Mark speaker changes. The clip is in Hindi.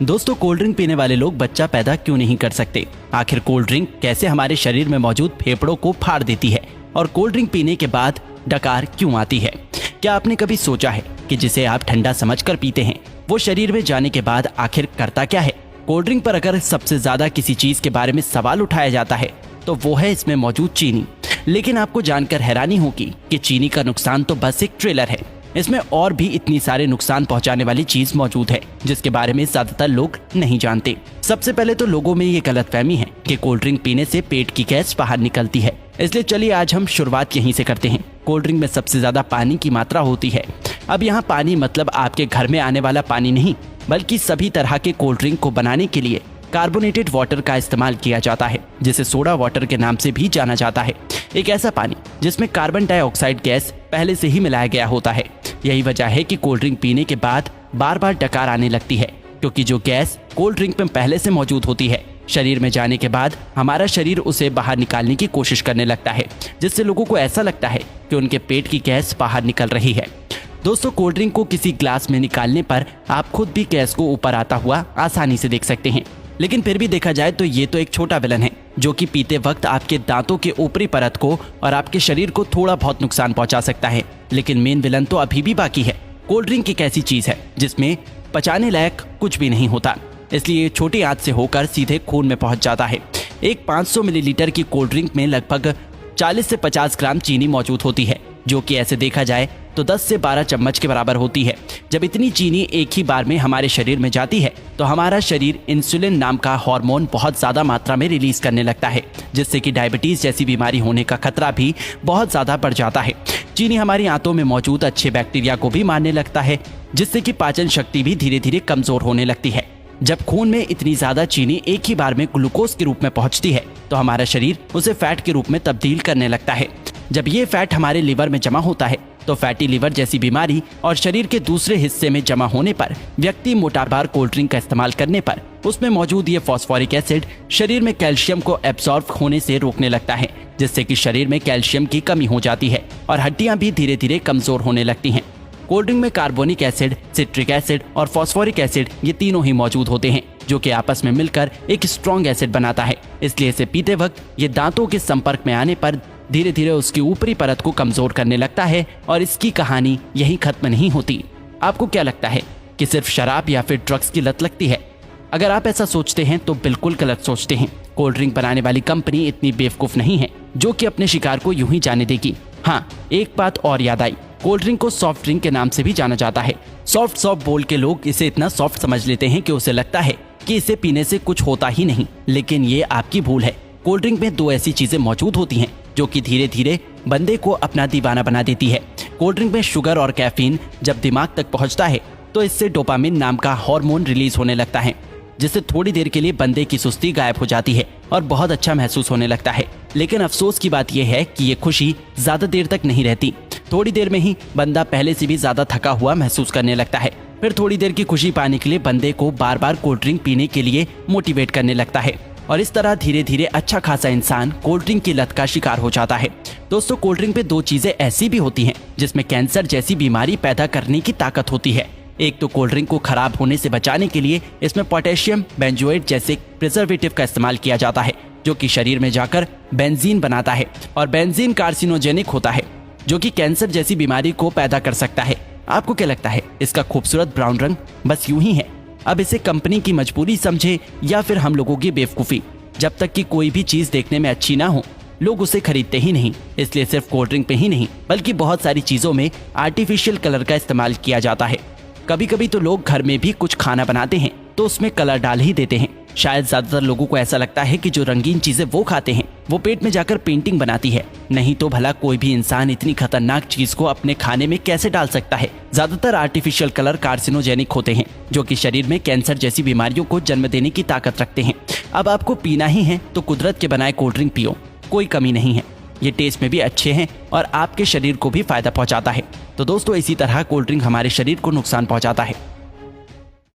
Speaker 1: दोस्तों, कोल्ड ड्रिंक पीने वाले लोग बच्चा पैदा क्यों नहीं कर सकते? आखिर कोल्ड ड्रिंक कैसे हमारे शरीर में मौजूद फेफड़ों को फाड़ देती है और कोल्ड ड्रिंक पीने के बाद डकार क्यों आती है? क्या आपने कभी सोचा है कि जिसे आप ठंडा समझकर पीते हैं वो शरीर में जाने के बाद आखिर करता क्या है? कोल्ड ड्रिंक पर अगर सबसे ज्यादा किसी चीज के बारे में सवाल उठाया जाता है तो वो है इसमें मौजूद चीनी। लेकिन आपको जानकर हैरानी होगी कि चीनी का नुकसान तो बस एक ट्रेलर है। इसमें और भी इतनी सारे नुकसान पहुंचाने वाली चीज मौजूद है जिसके बारे में ज्यादातर लोग नहीं जानते। सबसे पहले तो लोगों में ये गलतफहमी है कि कोल्ड ड्रिंक पीने से पेट की गैस बाहर निकलती है। इसलिए चलिए आज हम शुरुआत यहीं से करते हैं। कोल्ड ड्रिंक में सबसे ज्यादा पानी की मात्रा होती है। अब यहाँ पानी मतलब आपके घर में आने वाला पानी नहीं, बल्कि सभी तरह के कोल्ड ड्रिंक को बनाने के लिए कार्बोनेटेड वाटर का इस्तेमाल किया जाता है, जिसे सोडा वाटर के नाम से भी जाना जाता है। एक ऐसा पानी जिसमें कार्बन डाइऑक्साइड गैस पहले से ही मिलाया गया होता है। यही वजह है कि कोल्ड ड्रिंक पीने के बाद बार बार डकार आने लगती है, क्योंकि जो गैस कोल्ड ड्रिंक में पहले से मौजूद होती है शरीर में जाने के बाद हमारा शरीर उसे बाहर निकालने की कोशिश करने लगता है, जिससे लोगों को ऐसा लगता है कि उनके पेट की गैस बाहर निकल रही है। दोस्तों, कोल्ड ड्रिंक को किसी ग्लास में निकालने पर आप खुद भी गैस को ऊपर आता हुआ आसानी से देख सकते हैं। लेकिन फिर भी देखा जाए तो ये तो एक छोटा विलन है जो कि पीते वक्त आपके दांतों के ऊपरी परत को और आपके शरीर को थोड़ा बहुत नुकसान पहुंचा सकता है। लेकिन मेन विलन तो अभी भी बाकी है। कोल्ड ड्रिंक एक ऐसी चीज है जिसमें पचाने लायक कुछ भी नहीं होता, इसलिए छोटी आंच से होकर सीधे खून में पहुंच जाता है। एक 500 मिलीलीटर की कोल्ड ड्रिंक में लगभग 40 से 50 ग्राम चीनी मौजूद होती है, जो कि ऐसे देखा जाए तो 10 से 12 चम्मच के बराबर होती है। जब इतनी चीनी एक ही बार में हमारे शरीर में जाती है तो हमारा शरीर इंसुलिन नाम का हार्मोन बहुत ज्यादा मात्रा में रिलीज करने लगता है, जिससे कि डायबिटीज जैसी बीमारी होने का खतरा भी बहुत ज्यादा बढ़ जाता है। चीनी हमारी आंतों में मौजूद अच्छे बैक्टीरिया को भी मारने लगता है, जिससे कि पाचन शक्ति भी धीरे धीरे कमजोर होने लगती है। जब खून में इतनी ज्यादा चीनी एक ही बार में ग्लूकोज के रूप में पहुंचती है तो हमारा शरीर उसे फैट के रूप में तब्दील करने लगता है। जब ये फैट हमारे लिवर में जमा होता है तो फैटी लिवर जैसी बीमारी और शरीर के दूसरे हिस्से में जमा होने पर व्यक्ति मोटा बार कोल्ड ड्रिंक का इस्तेमाल करने पर उसमें मौजूद ये फॉस्फोरिक एसिड शरीर में कैल्शियम को एब्सॉर्ब होने से रोकने लगता है, जिससे कि शरीर में कैल्शियम की कमी हो जाती है और हड्डियां भी धीरे धीरे कमजोर होने लगती हैं। कोल्ड ड्रिंक में कार्बोनिक एसिड, सिट्रिक एसिड और फॉस्फोरिक एसिड ये तीनों ही मौजूद होते हैं, जो कि आपस में मिलकर एक स्ट्रॉन्ग एसिड बनाता है। इसलिए इसे पीते वक्त ये दांतों के संपर्क में आने पर धीरे धीरे उसकी ऊपरी परत को कमजोर करने लगता है और इसकी कहानी यहीं खत्म नहीं होती। आपको क्या लगता है कि सिर्फ शराब या फिर ड्रग्स की लत लगती है? अगर आप ऐसा सोचते हैं तो बिल्कुल गलत सोचते हैं। कोल्ड ड्रिंक बनाने वाली कंपनी इतनी बेवकूफ नहीं है जो कि अपने शिकार को यूं ही जाने देगी। हाँ, एक बात और याद आई, कोल्ड ड्रिंक को सॉफ्ट ड्रिंक के नाम से भी जाना जाता है। सॉफ्ट बोल के लोग इसे इतना सॉफ्ट समझ लेते हैं कि उसे लगता है कि इसे पीने से कुछ होता ही नहीं, लेकिन ये आपकी भूल है। कोल्ड ड्रिंक में दो ऐसी चीजें मौजूद होती हैं जो कि धीरे धीरे बंदे को अपना दीवाना बना देती है। कोल्ड ड्रिंक में शुगर और कैफीन जब दिमाग तक पहुंचता है तो इससे डोपामिन नाम का हार्मोन रिलीज होने लगता है, जिससे थोड़ी देर के लिए बंदे की सुस्ती गायब हो जाती है और बहुत अच्छा महसूस होने लगता है। लेकिन अफसोस की बात यह है कि ये खुशी ज्यादा देर तक नहीं रहती। थोड़ी देर में ही बंदा पहले से भी ज्यादा थका हुआ महसूस करने लगता है। फिर थोड़ी देर की खुशी पाने के लिए बंदे को बार बार कोल्ड ड्रिंक पीने के लिए मोटिवेट करने लगता है और इस तरह धीरे धीरे अच्छा खासा इंसान कोल्ड ड्रिंक की लत का शिकार हो जाता है। दोस्तों, कोल्ड ड्रिंक पे दो चीजें ऐसी भी होती हैं जिसमें कैंसर जैसी बीमारी पैदा करने की ताकत होती है। एक तो कोल्ड ड्रिंक को खराब होने से बचाने के लिए इसमें पोटेशियम बेंजोएट जैसे प्रिजर्वेटिव का इस्तेमाल किया जाता है, जो कि शरीर में जाकर बेंजीन बनाता है और बेंजीन कार्सिनोजेनिक होता है, जो कि कैंसर जैसी बीमारी को पैदा कर सकता है। आपको क्या लगता है इसका खूबसूरत ब्राउन रंग बस यूं ही है? अब इसे कंपनी की मजबूरी समझे या फिर हम लोगों की बेवकूफी? जब तक कि कोई भी चीज देखने में अच्छी ना हो लोग उसे खरीदते ही नहीं। इसलिए सिर्फ कोल्ड ड्रिंक पे ही नहीं बल्कि बहुत सारी चीजों में आर्टिफिशियल कलर का इस्तेमाल किया जाता है। कभी कभी तो लोग घर में भी कुछ खाना बनाते हैं तो उसमें कलर डाल ही देते हैं। शायद ज्यादातर लोगों को ऐसा लगता है कि जो रंगीन चीजें वो खाते हैं वो पेट में जाकर पेंटिंग बनाती है। नहीं तो भला कोई भी इंसान इतनी खतरनाक चीज को अपने खाने में कैसे डाल सकता है? ज्यादातर आर्टिफिशियल कलर कार्सिनोजेनिक होते हैं, जो कि शरीर में कैंसर जैसी बीमारियों को जन्म देने की ताकत रखते हैं। अब आपको पीना ही है तो कुदरत के बनाए कोल्ड ड्रिंक पियो, कोई कमी नहीं है। ये टेस्ट में भी अच्छे हैं और आपके शरीर को भी फायदा पहुंचाता है। तो दोस्तों, इसी तरह कोल्ड ड्रिंक हमारे शरीर को नुकसान पहुंचाता है।